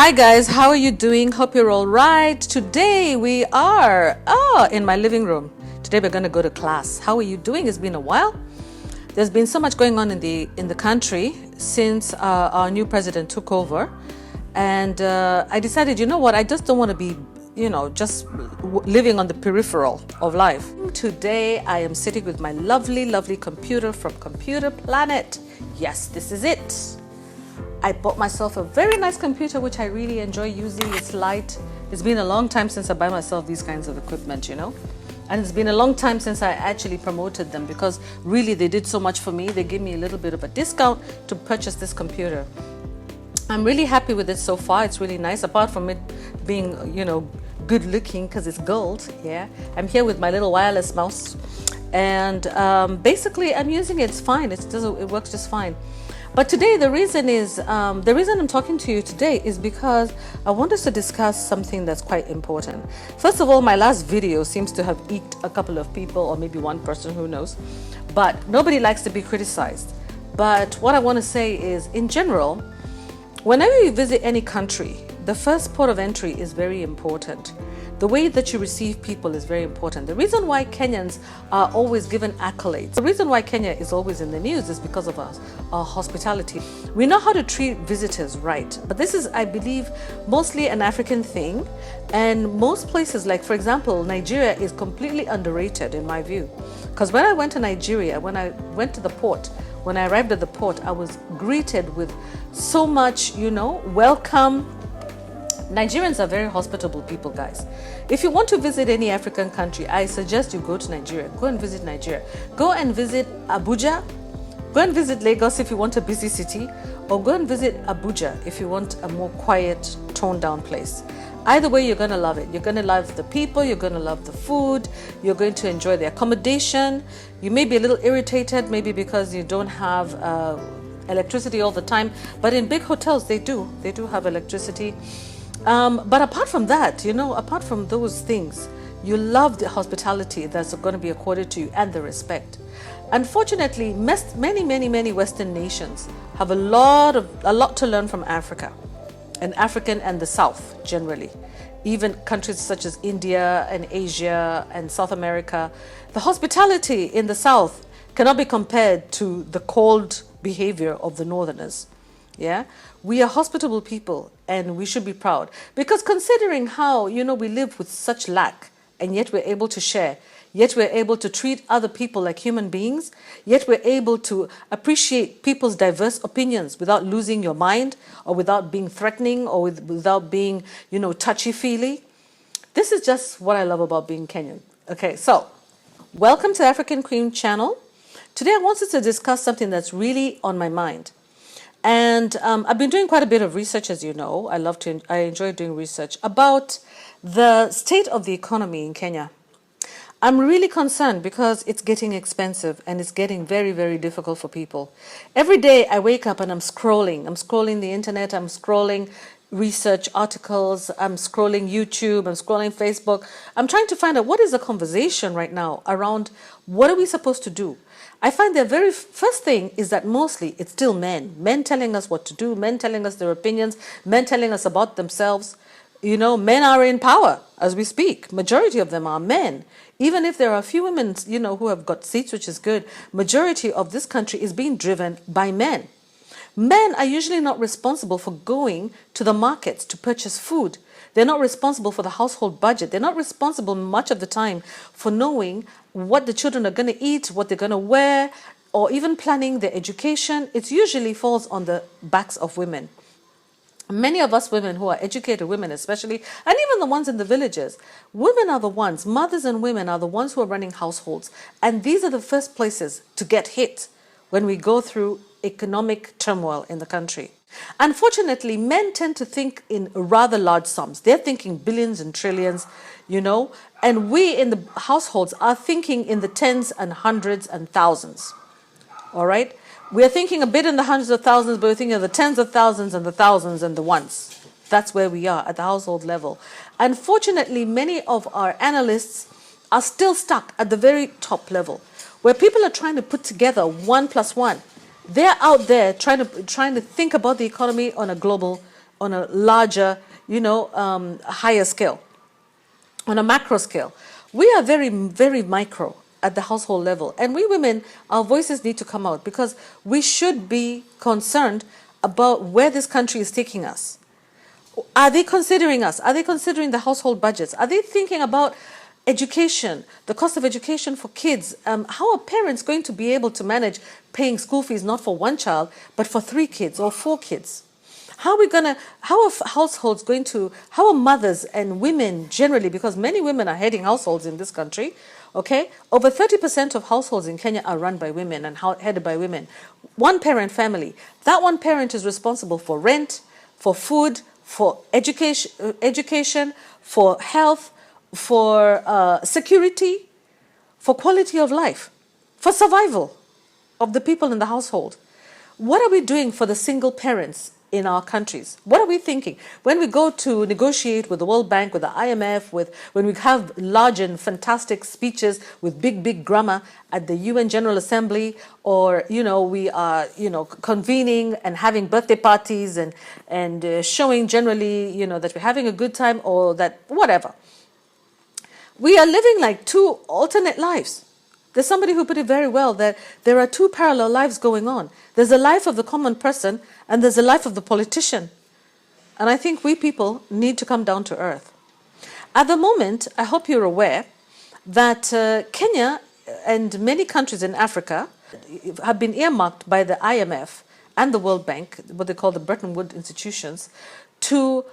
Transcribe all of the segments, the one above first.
Hi guys, how are you doing? Hope you're all right. Today we are in my living room. Today we're going to go to class. How are you doing? It's been a while. There's been so much going on in the country since our new president took over, and I decided, you know what? I just don't want to be, just living on the peripheral of life. Today I am sitting with my lovely computer from Computer Planet. Yes, this is it. I bought myself a very nice computer, which I really enjoy using. It's light. It's been a long time since I buy myself these kinds of equipment, And it's been a long time since I actually promoted them because really they did so much for me. They gave me a little bit of a discount to purchase this computer. I'm really happy with it so far. It's really nice, apart from it being, good looking because it's gold. Yeah. I'm here with my little wireless mouse. And basically I'm using it. It's fine. It works just fine. But today, the reason I'm talking to you today is because I want us to discuss something that's quite important. First of all, my last video seems to have eked a couple of people, or maybe one person, who knows. But nobody likes to be criticized. But what I want to say is, in general, whenever you visit any country, the first port of entry is very important. The way that you receive people is very important. The reason why Kenyans are always given accolades, the reason why Kenya is always in the news is because of our hospitality. We know how to treat visitors right, but this is, I believe, mostly an African thing. And most places, like for example, Nigeria is completely underrated in my view. Because when I went to Nigeria, when I went to the port, when I arrived at the port, I was greeted with so much, welcome. Nigerians are very hospitable people, guys. If you want to visit any African country, I suggest you go to Nigeria. Go and visit Nigeria. Go and visit Abuja. Go and visit Lagos if you want a busy city, or go and visit Abuja if you want a more quiet, toned down place. Either way, you're going to love it. You're going to love the people. You're going to love the food. You're going to enjoy the accommodation. You may be a little irritated, maybe because you don't have electricity all the time. But in big hotels, they do. They do have electricity. But apart from that, apart from those things, you love the hospitality that's going to be accorded to you and the respect. Unfortunately, many Western nations have a lot to learn from Africa, and African and the South generally. Even countries such as India and Asia and South America, the hospitality in the South cannot be compared to the cold behavior of the Northerners. Yeah, we are hospitable people and we should be proud, because considering how, we live with such lack, and yet we're able to share, yet we're able to treat other people like human beings, yet we're able to appreciate people's diverse opinions without losing your mind, or without being threatening, or without being, touchy-feely. This is just what I love about being Kenyan. Okay, so welcome to African Queen channel. Today I wanted to discuss something that's really on my mind. And I've been doing quite a bit of research, as you know. I enjoy doing research about the state of the economy in Kenya. I'm really concerned because it's getting expensive and it's getting very difficult for people. Every day I wake up and I'm scrolling the internet, I'm scrolling research articles, I'm scrolling YouTube, I'm scrolling Facebook. I'm trying to find out what is the conversation right now around what are we supposed to do. I find the very first thing is that mostly it's still men telling us what to do, men telling us their opinions, men telling us about themselves. Men are in power as we speak. Majority of them are men. Even if there are a few women, who have got seats, which is good, majority of this country is being driven by men. Men are usually not responsible for going to the markets to purchase food. They're not responsible for the household budget. They're not responsible much of the time for knowing what the children are going to eat, what they're going to wear, or even planning their education. It usually falls on the backs of women. Many of us women who are educated women especially, and even the ones in the villages, women are the ones, mothers and women are the ones who are running households. And these are the first places to get hit when we go through economic turmoil in the country. Unfortunately, men tend to think in rather large sums. They're thinking billions and trillions, and we in the households are thinking in the tens and hundreds and thousands. All right? We're thinking a bit in the hundreds of thousands, but we're thinking of the tens of thousands and the thousands and the ones. That's where we are at the household level. Unfortunately, many of our analysts are still stuck at the very top level, where people are trying to put together 1 plus 1. They're out there trying to think about the economy on a global on a larger, higher scale, on a macro scale. We are very, very micro at the household level. And we women, our voices need to come out because we should be concerned about where this country is taking us. Are they considering us? Are they considering the household budgets? Are they thinking about education, the cost of education for kids? How are parents going to be able to manage paying school fees not for one child, but for 3 kids or 4 kids? How are households going to, how are mothers and women generally, because many women are heading households in this country, okay? Over 30% of households in Kenya are run by women and headed by women. One parent family. That one parent is responsible for rent, for food, for education, for health, for security, for quality of life, for survival of the people in the household. What are we doing for the single parents in our countries? What are we thinking? When we go to negotiate with the World Bank, with the IMF, when we have large and fantastic speeches with big grammar at the UN General Assembly, or, we are, convening and having birthday parties and showing generally, that we're having a good time or that whatever. We are living like 2 alternate lives. There's somebody who put it very well that there are 2 parallel lives going on. There's a life of the common person and there's a life of the politician. And I think we people need to come down to earth. At the moment, I hope you're aware that Kenya and many countries in Africa have been earmarked by the IMF and the World Bank, what they call the Bretton Woods institutions, to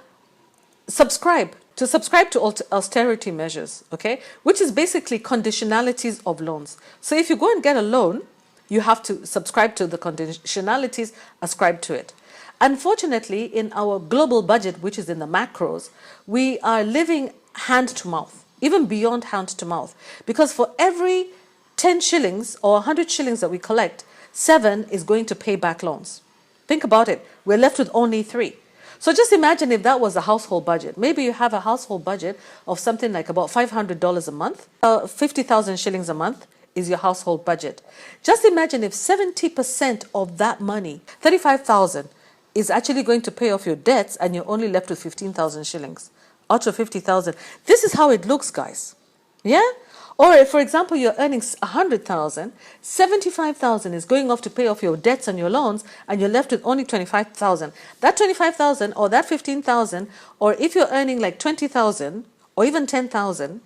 subscribe to austerity measures, okay, which is basically conditionalities of loans. So if you go and get a loan, you have to subscribe to the conditionalities ascribed to it. Unfortunately, in our global budget, which is in the macros, we are living hand to mouth, even beyond hand to mouth, because for every 10 shillings or 100 shillings that we collect, 7 is going to pay back loans. Think about it. We're left with only 3. So just imagine if that was a household budget. Maybe you have a household budget of something like about $500 a month. 50,000 shillings a month is your household budget. Just imagine if 70% of that money, 35,000, is actually going to pay off your debts and you're only left with 15,000 shillings out of 50,000. This is how it looks, guys. Yeah? Or if, for example, you're earning 100,000, 75,000 is going off to pay off your debts and your loans, and you're left with only 25,000. That 25,000 or that 15,000, or if you're earning like 20,000 or even 10,000,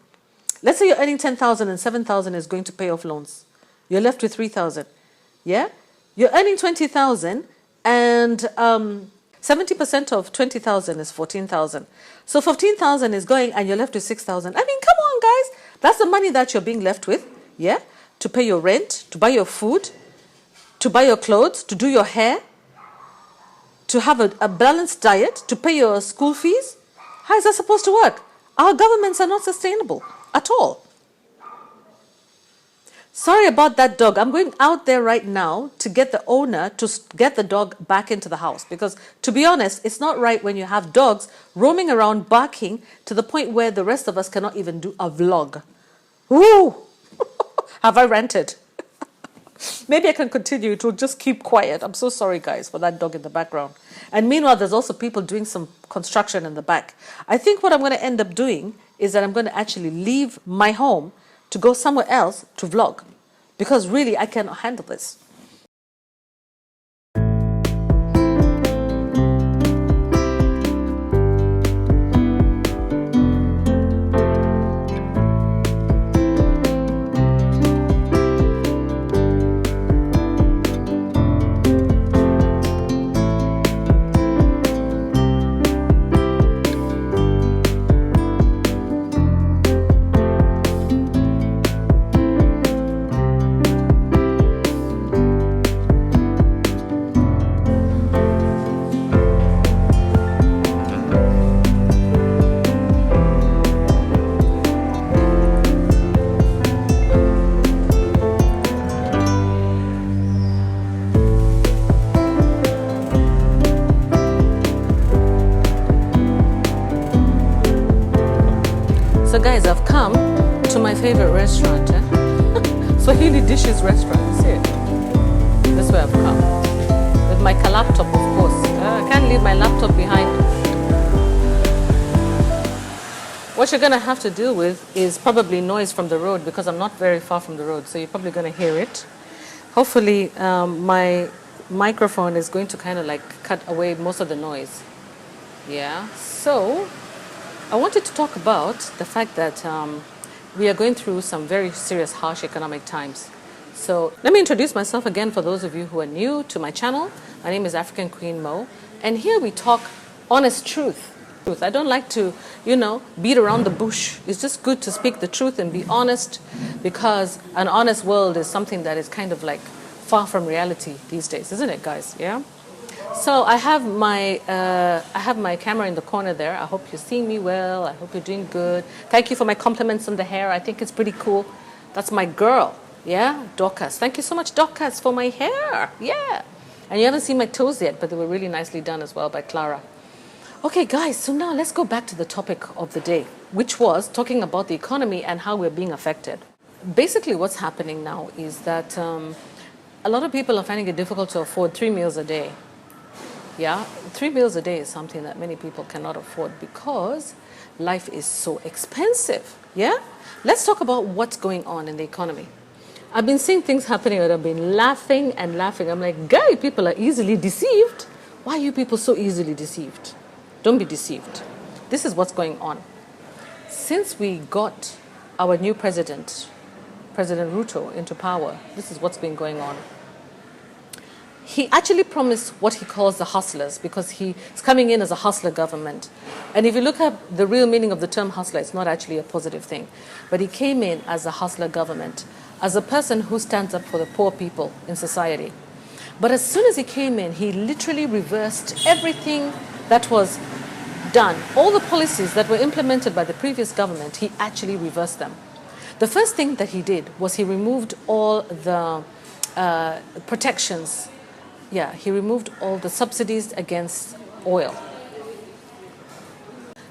let's say you're earning 10,000 and 7,000 is going to pay off loans. You're left with 3,000. Yeah? You're earning 20,000 and 70% of 20,000 is 14,000. So 15,000 is going and you're left with 6,000. I mean, come on, guys. That's the money that you're being left with, yeah? To pay your rent, to buy your food, to buy your clothes, to do your hair, to have a balanced diet, to pay your school fees. How is that supposed to work? Our governments are not sustainable at all. Sorry about that dog. I'm going out there right now to get the owner to get the dog back into the house. Because, to be honest, it's not right when you have dogs roaming around barking to the point where the rest of us cannot even do a vlog. Woo! Have I ranted? Maybe I can continue. It will just keep quiet. I'm so sorry, guys, for that dog in the background. And meanwhile, there's also people doing some construction in the back. I think what I'm going to end up doing is that I'm going to actually leave my home to go somewhere else to vlog, because really I cannot handle this. So guys, I've come to my favorite restaurant, Swahili Dishes restaurant. See it? That's where I've come. With my laptop, of course. I can't leave my laptop behind. What you're going to have to deal with is probably noise from the road because I'm not very far from the road, so you're probably going to hear it. Hopefully, my microphone is going to kind of like cut away most of the noise. Yeah, so I wanted to talk about the fact that we are going through some very serious, harsh economic times. So let me introduce myself again for those of you who are new to my channel. My name is African Queen Mo, and here we talk honest truth. I don't like to, beat around the bush. It's just good to speak the truth and be honest, because an honest world is something that is kind of like far from reality these days, isn't it, guys? Yeah. So I have my camera in the corner there. I hope you're seeing me well. I hope you're doing good. Thank you for my compliments on the hair. I think it's pretty cool. That's my girl. Yeah, Dorcas. Thank you so much, Dorcas, for my hair. Yeah. And you haven't seen my toes yet, but they were really nicely done as well by Clara. Okay, guys, so now let's go back to the topic of the day, which was talking about the economy and how we're being affected. Basically, what's happening now is that a lot of people are finding it difficult to afford 3 meals a day. Yeah, 3 meals a day is something that many people cannot afford because life is so expensive. Yeah? Let's talk about what's going on in the economy. I've been seeing things happening and I've been laughing and laughing. I'm like, guy, people are easily deceived. Why are you people so easily deceived? Don't be deceived. This is what's going on. Since we got our new president, President Ruto, into power, this is what's been going on. He actually promised what he calls the hustlers because he's coming in as a hustler government. And if you look at the real meaning of the term hustler, it's not actually a positive thing. But he came in as a hustler government, as a person who stands up for the poor people in society. But as soon as he came in, he literally reversed everything that was done. All the policies that were implemented by the previous government, he actually reversed them. The first thing that he did was he removed all the protections. Yeah, he removed all the subsidies against oil.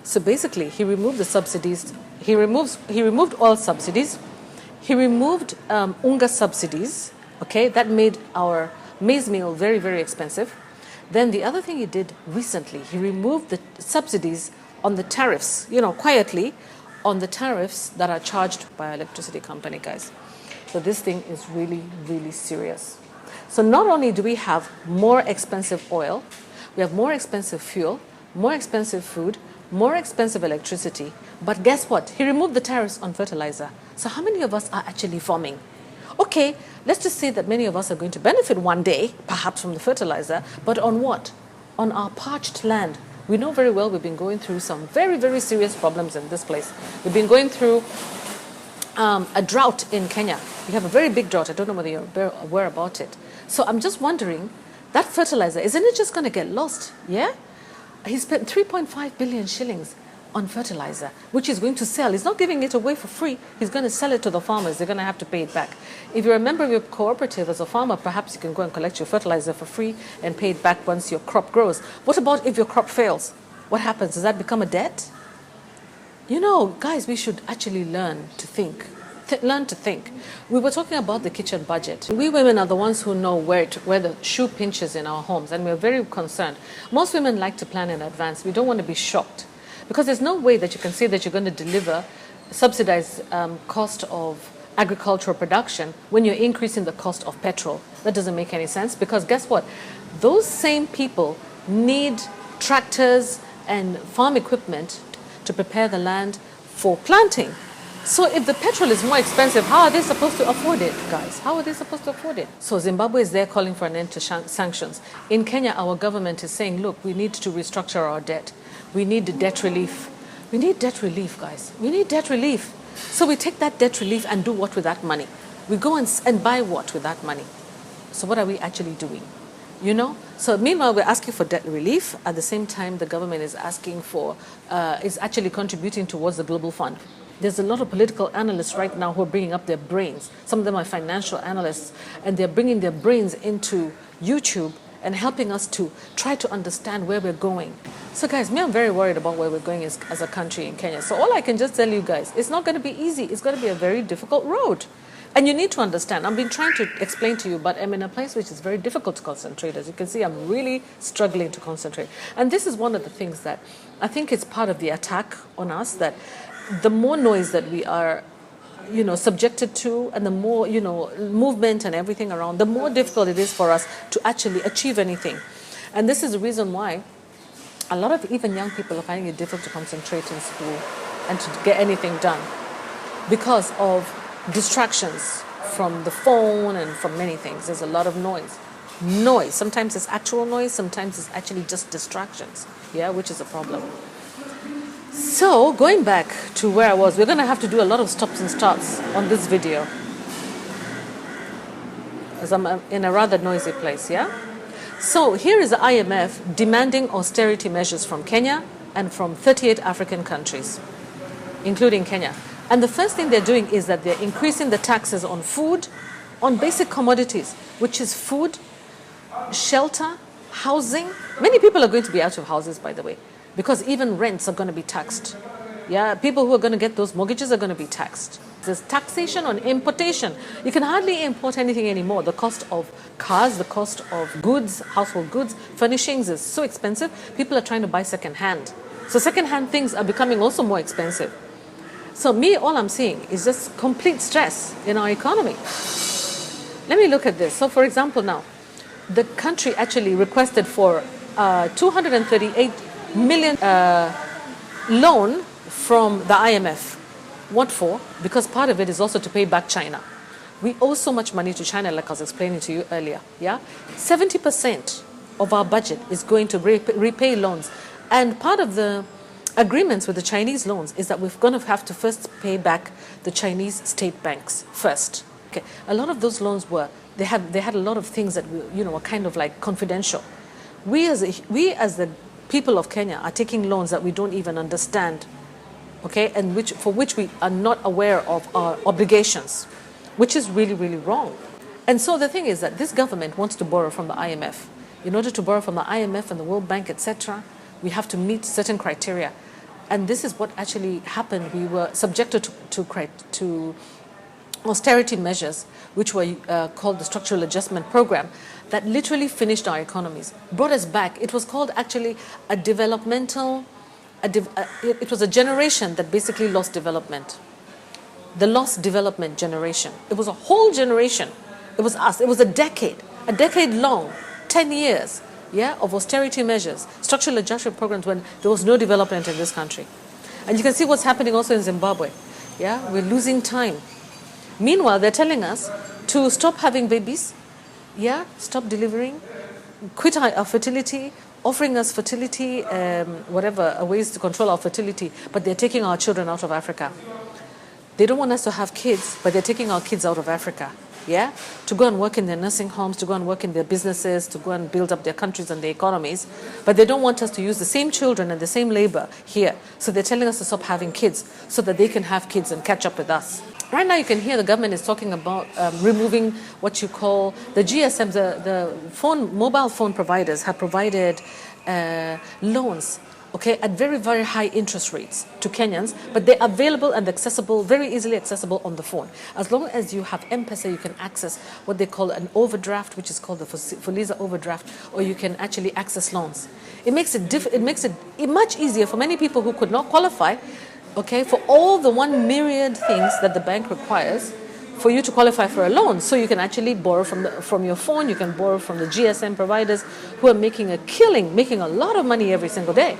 So basically, he removed the subsidies. He removed oil subsidies. He removed unga subsidies. Okay, that made our maize meal very, very expensive. Then the other thing he did recently, he removed the subsidies on the tariffs, quietly, on the tariffs that are charged by our electricity company, guys. So this thing is really, really serious. So not only do we have more expensive oil, we have more expensive fuel, more expensive food, more expensive electricity, but guess what? He removed the tariffs on fertilizer. So how many of us are actually farming? Okay, let's just say that many of us are going to benefit one day, perhaps from the fertilizer, but on what? On our parched land. We know very well we've been going through some very, very serious problems in this place. We've been going through a drought in Kenya. We have a very big drought. I don't know whether you're aware about it. So I'm just wondering, that fertilizer, isn't it just going to get lost? Yeah? He spent 3.5 billion shillings on fertilizer, which he's going to sell. He's not giving it away for free. He's going to sell it to the farmers. They're going to have to pay it back. If you're a member of your cooperative as a farmer, perhaps you can go and collect your fertilizer for free and pay it back once your crop grows. What about if your crop fails? What happens? Does that become a debt? Guys, we should actually learn to think. Learn to think. We were talking about the kitchen budget. We women are the ones who know where the shoe pinches in our homes, and we're very concerned. Most women like to plan in advance. We don't want to be shocked. Because there's no way that you can say that you're going to deliver subsidized cost of agricultural production when you're increasing the cost of petrol. That doesn't make any sense, because guess what? Those same people need tractors and farm equipment to prepare the land for planting. So if the petrol is more expensive, how are they supposed to afford it, guys? How are they supposed to afford it? So Zimbabwe is there calling for an end to sanctions. In Kenya, our government is saying, look, we need to restructure our debt. We need debt relief. We need debt relief, guys. We need debt relief. So we take that debt relief and do what with that money? We go and buy what with that money? So what are we actually doing? So meanwhile, we're asking for debt relief. At the same time, the government is asking is actually contributing towards the global fund. There's a lot of political analysts right now who are bringing up their brains. Some of them are financial analysts, and they're bringing their brains into YouTube and helping us to try to understand where we're going. So guys, I'm very worried about where we're going as a country in Kenya. So all I can just tell you guys, it's not going to be easy. It's going to be a very difficult road. And you need to understand, I've been trying to explain to you, but I'm in a place which is very difficult to concentrate. As you can see, I'm really struggling to concentrate. And this is one of the things that I think it's part of the attack on us, that the more noise that we are, subjected to, and the more, movement and everything around, the more difficult it is for us to actually achieve anything. And this is the reason why a lot of even young people are finding it difficult to concentrate in school and to get anything done because of distractions from the phone and from many things. There's a lot of noise. Sometimes it's actual noise, sometimes it's actually just distractions, which is a problem. So going back to where I was, we're going to have to do a lot of stops and starts on this video, as I'm in a rather noisy place. So here is the IMF demanding austerity measures from Kenya and from 38 African countries, including Kenya. And the first thing they're doing is that they're increasing the taxes on food, on basic commodities, which is food, shelter, housing. Many people are going to be out of houses, by the way, because even rents are going to be taxed. People who are going to get those mortgages are going to be taxed. There's taxation on importation. You can hardly import anything anymore. The cost of cars, the cost of goods, household goods, furnishings is so expensive. People are trying to buy second-hand. So second-hand things are becoming also more expensive. So all I'm seeing is just complete stress in our economy. Let me look at this. So for example now, the country actually requested for 238 million loan from the IMF. What for? Because part of it is also to pay back China. We owe so much money to China, like I was explaining to you earlier. 70% of our budget is going to repay loans. And part of the agreements with the Chinese loans is that we're going to have to first pay back the Chinese state banks first. Okay, a lot of those loans they had a lot of things that were kind of like confidential. We as the people of Kenya are taking loans that we don't even understand, okay, and for which we are not aware of our obligations, which is really, really wrong. And so the thing is that this government wants to borrow from the IMF. In order to borrow from the IMF and the World Bank, etc., we have to meet certain criteria. And this is what actually happened. We were subjected to austerity measures, which were called the Structural Adjustment Program, that literally finished our economies, brought us back. It was called actually it was a generation that basically lost development. The lost development generation. It was a whole generation. It was us. It was a decade long, 10 years, of austerity measures, structural adjustment programs when there was no development in this country. And you can see what's happening also in Zimbabwe. We're losing time. Meanwhile, they're telling us to stop having babies, stop delivering, quit our fertility, offering us fertility, ways to control our fertility, but they're taking our children out of Africa. They don't want us to have kids, but they're taking our kids out of Africa, to go and work in their nursing homes, to go and work in their businesses, to go and build up their countries and their economies, but they don't want us to use the same children and the same labor here. So they're telling us to stop having kids so that they can have kids and catch up with us. Right now you can hear the government is talking about removing what you call the GSMs, the mobile phone providers have provided loans, at very, very high interest rates to Kenyans, but they're available and accessible, very easily accessible on the phone. As long as you have M-Pesa, you can access what they call an overdraft, which is called the Fuliza overdraft, or you can actually access loans. It makes it much easier for many people who could not qualify, for all the one myriad things that the bank requires for you to qualify for a loan. So you can actually borrow from your phone, you can borrow from the GSM providers who are making a killing, making a lot of money every single day.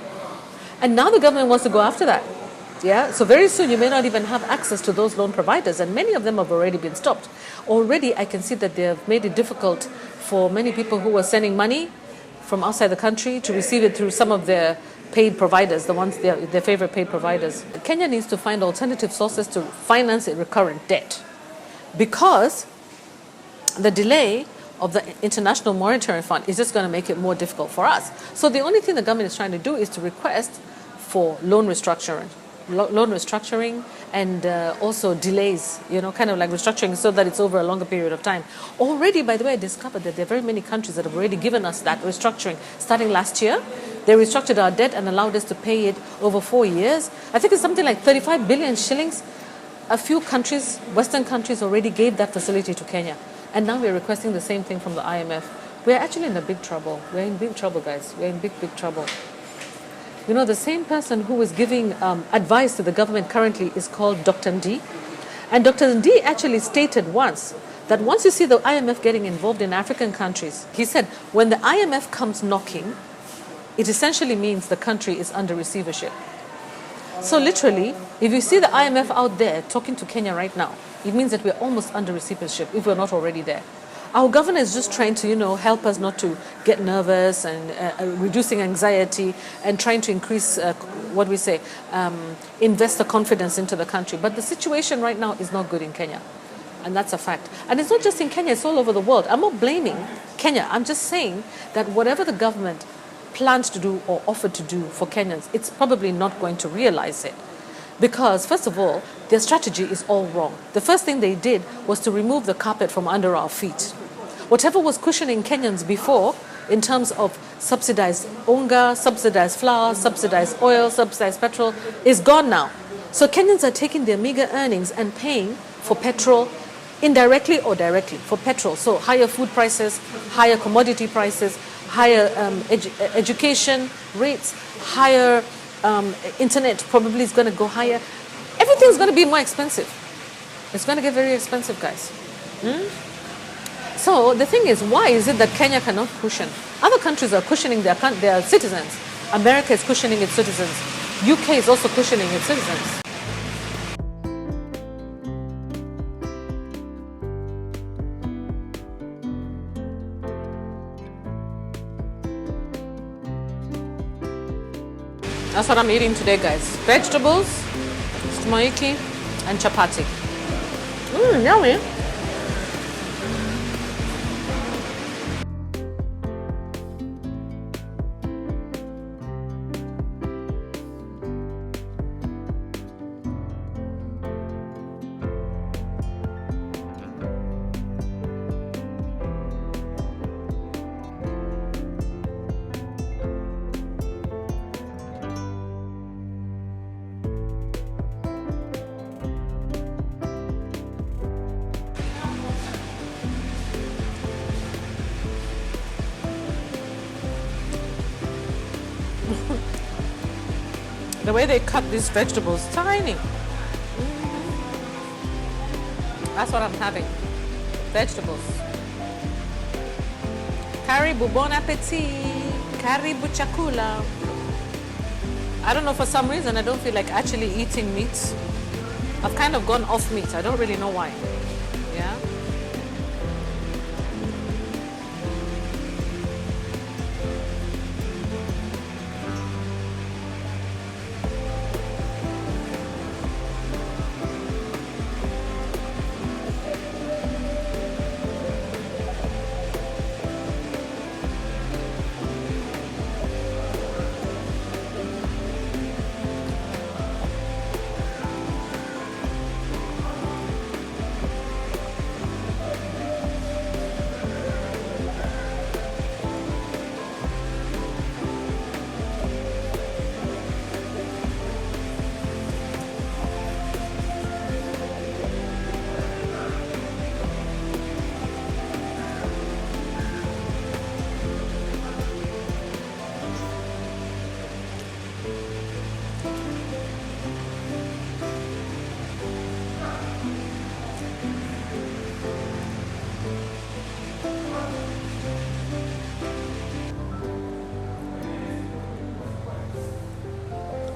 And now the government wants to go after that. So very soon you may not even have access to those loan providers, and many of them have already been stopped. Already I can see that they have made it difficult for many people who are sending money from outside the country to receive it through some of their paid providers, their favorite paid providers. Kenya needs to find alternative sources to finance its recurrent debt, because the delay of the International Monetary Fund is just going to make it more difficult for us. So the only thing the government is trying to do is to request for loan restructuring and also delays, kind of like restructuring so that it's over a longer period of time. Already, by the way, I discovered that there are very many countries that have already given us that restructuring. Starting last year, they restructured our debt and allowed us to pay it over 4 years. I think it's something like 35 billion shillings. A few countries, Western countries, already gave that facility to Kenya. And now we're requesting the same thing from the IMF. We're actually in a big trouble. We're in big trouble, guys. We're in big, big trouble. You know, the same person who is giving advice to the government currently is called Dr. Ndi. And Dr. Ndi actually stated once that once you see the IMF getting involved in African countries, he said, when the IMF comes knocking, it essentially means the country is under receivership. So literally, if you see the IMF out there talking to Kenya right now, it means that we're almost under receivership if we're not already there. Our governor is just trying to, help us not to get nervous and reducing anxiety and trying to increase, investor confidence into the country. But the situation right now is not good in Kenya. And that's a fact. And it's not just in Kenya, it's all over the world. I'm not blaming Kenya. I'm just saying that whatever the government plans to do or offered to do for Kenyans, it's probably not going to realize it. Because, first of all, their strategy is all wrong. The first thing they did was to remove the carpet from under our feet. Whatever was cushioning Kenyans before, in terms of subsidized unga, subsidized flour, subsidized oil, subsidized petrol, is gone now. So Kenyans are taking their meager earnings and paying for petrol, indirectly or directly, for petrol. So higher food prices, higher commodity prices, higher education rates, higher internet probably is going to go higher. Everything's going to be more expensive. It's going to get very expensive, guys. So the thing is, why is it that Kenya cannot cushion? Other countries are cushioning their citizens. America is cushioning its citizens. UK is also cushioning its citizens. That's what I'm eating today, guys. Vegetables, smoky, and chapati. Yummy. The way they cut these vegetables, tiny. That's what I'm having. Vegetables. Karibu, bon appetit. Karibu chakula. I don't know, for some reason I don't feel like actually eating meat. I've kind of gone off meat. I don't really know why. Yeah.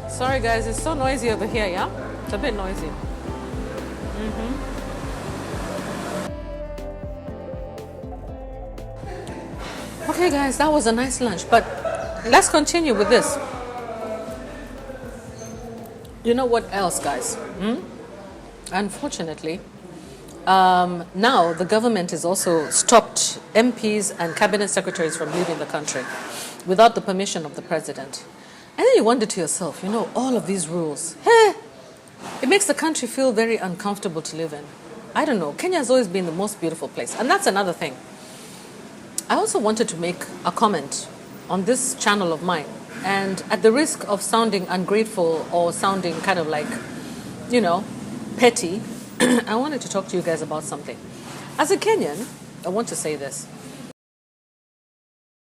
Sorry guys, it's so noisy over here, yeah? It's a bit noisy. Okay guys, that was a nice lunch, but let's continue with this. You know what else, guys? Unfortunately, now the government has also stopped MPs and cabinet secretaries from leaving the country without the permission of the president. And then you wonder to yourself, all of these rules, it makes the country feel very uncomfortable to live in. I don't know, Kenya has always been the most beautiful place. And that's another thing. I also wanted to make a comment on this channel of mine. And at the risk of sounding ungrateful or sounding kind of like, petty, I wanted to talk to you guys about something. As a Kenyan, I want to say this.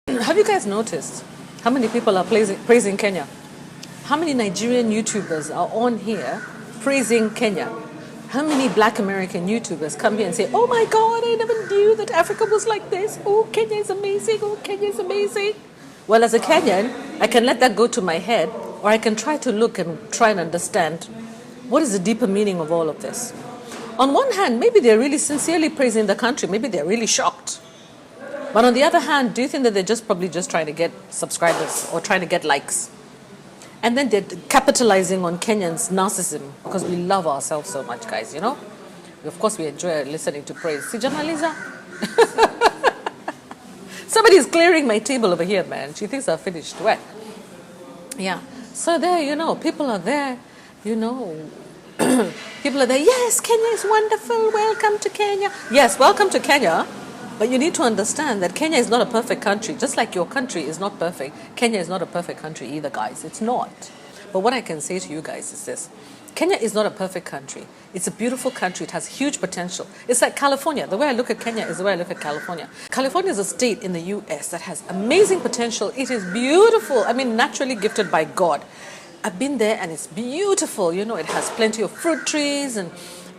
Have you guys noticed how many people are praising Kenya? How many Nigerian YouTubers are on here praising Kenya? How many black American YouTubers come here and say, oh my God, I never knew that Africa was like this. Oh, Kenya is amazing. Oh, Kenya is amazing. Well, as a Kenyan, I can let that go to my head, or I can try to look and try and understand what is the deeper meaning of all of this. On one hand, maybe they're really sincerely praising the country. Maybe they're really shocked. But on the other hand, do you think that they're probably just trying to get subscribers or trying to get likes? And then they're capitalizing on Kenyans' narcissism because we love ourselves so much, guys, you know? Of course, we enjoy listening to praise. Si Jamaliza? Somebody's clearing my table over here, man. She thinks I've finished. What? Yeah. So there, you know, people are there, you know. People are there, yes, Kenya is wonderful. Welcome to Kenya. Yes, welcome to Kenya. But you need to understand that Kenya is not a perfect country. Just like your country is not perfect, Kenya is not a perfect country either, guys. It's not. But what I can say to you guys is this. Kenya is not a perfect country. It's a beautiful country. It has huge potential. It's like California. The way I look at Kenya is the way I look at California. California is a state in the U.S. that has amazing potential. It is beautiful. I mean, naturally gifted by God. I've been there and it's beautiful. You know, it has plenty of fruit trees and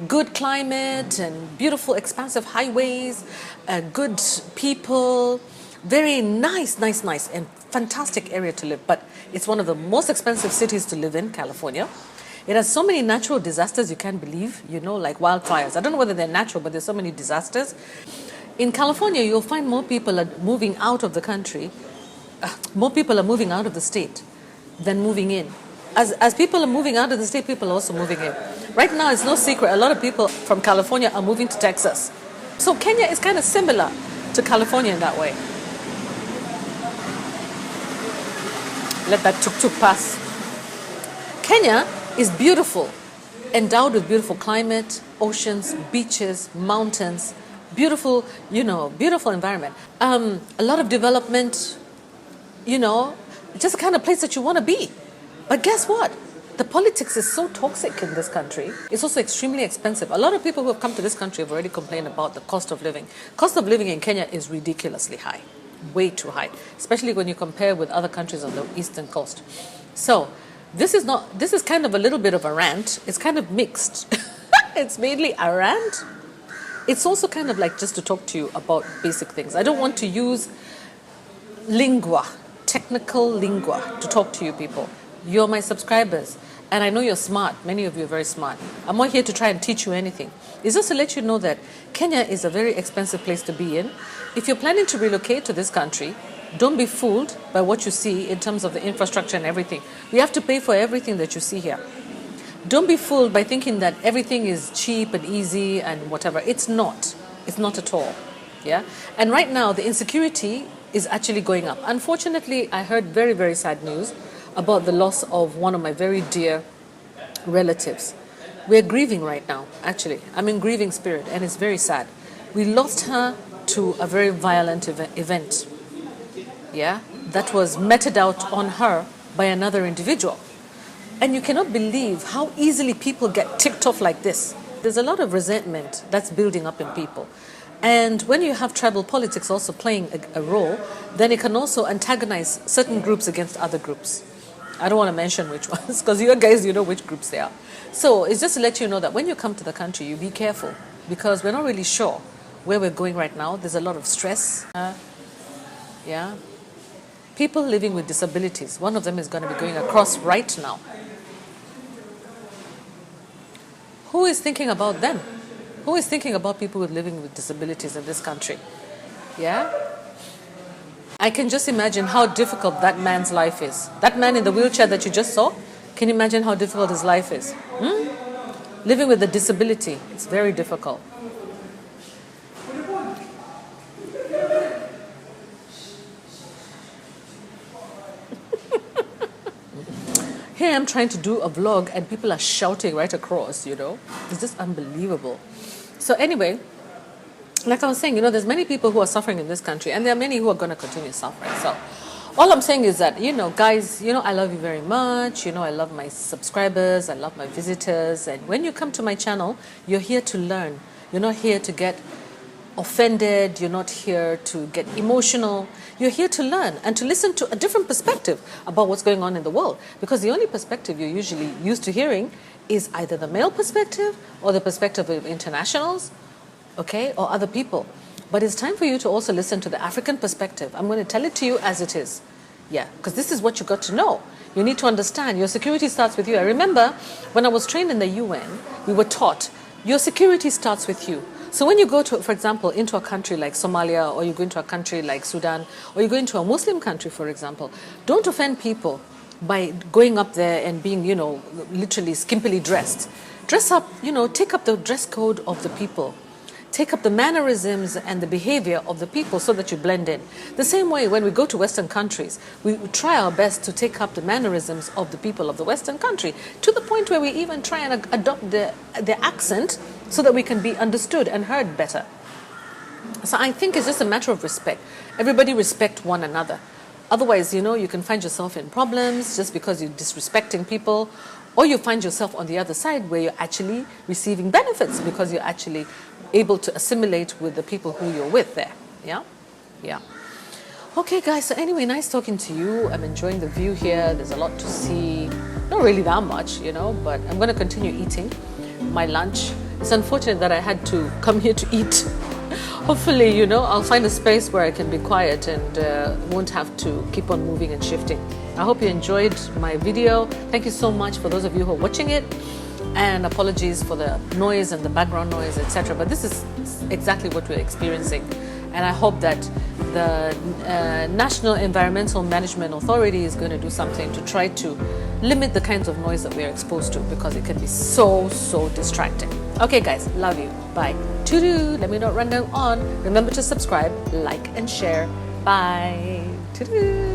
good climate and beautiful expansive highways, good people, very nice and fantastic area to live. But it's one of the most expensive cities to live in, California. It has so many natural disasters you can't believe, you know, like wildfires. I don't know whether they're natural, but there's so many disasters. In California, you'll find more people are moving out of the country, more people are moving out of the state than moving in. As people are moving out of the state, people are also moving in. Right now, it's no secret, a lot of people from California are moving to Texas. So Kenya is kind of similar to California in that way. Let that tuk-tuk pass. Kenya is beautiful, endowed with beautiful climate, oceans, beaches, mountains, beautiful, you know, beautiful environment. A lot of development, you know, just the kind of place that you want to be. But guess what? The politics is so toxic in this country. It's also extremely expensive. A lot of people who have come to this country have already complained about the cost of living. Cost of living in Kenya is ridiculously high, way too high, especially when you compare with other countries on the eastern coast. So this is kind of a little bit of a rant. It's kind of mixed. It's mainly a rant. It's also kind of like just to talk to you about basic things. I don't want to use technical lingua to talk to you people. You're my subscribers, and I know you're smart. Many of you are very smart. I'm not here to try and teach you anything. It's just to let you know that Kenya is a very expensive place to be in. If you're planning to relocate to this country, don't be fooled by what you see in terms of the infrastructure and everything. We have to pay for everything that you see here. Don't be fooled by thinking that everything is cheap and easy and whatever. It's not. It's not at all. Yeah? And right now, the insecurity is actually going up. Unfortunately, I heard very, very sad news about the loss of one of my very dear relatives. We're grieving right now, actually. I'm in grieving spirit, and it's very sad. We lost her to a very violent event, yeah, that was meted out on her by another individual. And you cannot believe how easily people get ticked off like this. There's a lot of resentment that's building up in people. And when you have tribal politics also playing a role, then it can also antagonize certain groups against other groups. I don't want to mention which ones, because you guys, you know which groups they are. So it's just to let you know that when you come to the country, you be careful, because we're not really sure where we're going right now. There's a lot of stress. Yeah. People living with disabilities. One of them is going to be going across right now. Who is thinking about them? Who is thinking about people living with disabilities in this country? Yeah? I can just imagine how difficult that man's life is. That man in the wheelchair that you just saw, can you imagine how difficult his life is? Living with a disability, it's very difficult. Here I'm trying to do a vlog and people are shouting right across, you know. It's just unbelievable. So anyway, like I was saying, you know, there's many people who are suffering in this country, and there are many who are going to continue suffering. So all I'm saying is that, you know, guys, you know, I love you very much. You know, I love my subscribers. I love my visitors. And when you come to my channel, you're here to learn. You're not here to get offended, you're not here to get emotional. You're here to learn and to listen to a different perspective about what's going on in the world. Because the only perspective you're usually used to hearing is either the male perspective or the perspective of internationals, okay, or other people. But it's time for you to also listen to the African perspective. I'm going to tell it to you as it is. Yeah, because this is what you got to know. You need to understand your security starts with you. I remember when I was trained in the UN, we were taught your security starts with you. So when you go to, for example, into a country like Somalia, or you go into a country like Sudan, or you go into a Muslim country, for example, don't offend people by going up there and being, literally skimpily dressed. Dress up, take up the dress code of the people. Take up the mannerisms and the behavior of the people so that you blend in. The same way when we go to Western countries, we try our best to take up the mannerisms of the people of the Western country, to the point where we even try and adopt their accent so that we can be understood and heard better. So I think it's just a matter of respect. Everybody respect one another. Otherwise, you can find yourself in problems just because you're disrespecting people, or you find yourself on the other side where you're actually receiving benefits because you're actually able to assimilate with the people who you're with there. Yeah. Okay, guys, so anyway, nice talking to you. I'm enjoying the view here. There's a lot to see. Not really that much, but I'm going to continue eating my lunch. It's unfortunate that I had to come here to eat. Hopefully, I'll find a space where I can be quiet and won't have to keep on moving and shifting. I hope you enjoyed my video. Thank you so much for those of you who are watching it. And apologies for the noise and the background noise, etc. But this is exactly what we're experiencing. And I hope that the National Environmental Management Authority is going to do something to try to limit the kinds of noise that we're exposed to, because it can be so distracting. Okay, guys, love you. Bye. Toodoo. Let me not run down on. Remember to subscribe, like, and share. Bye. Toodoo.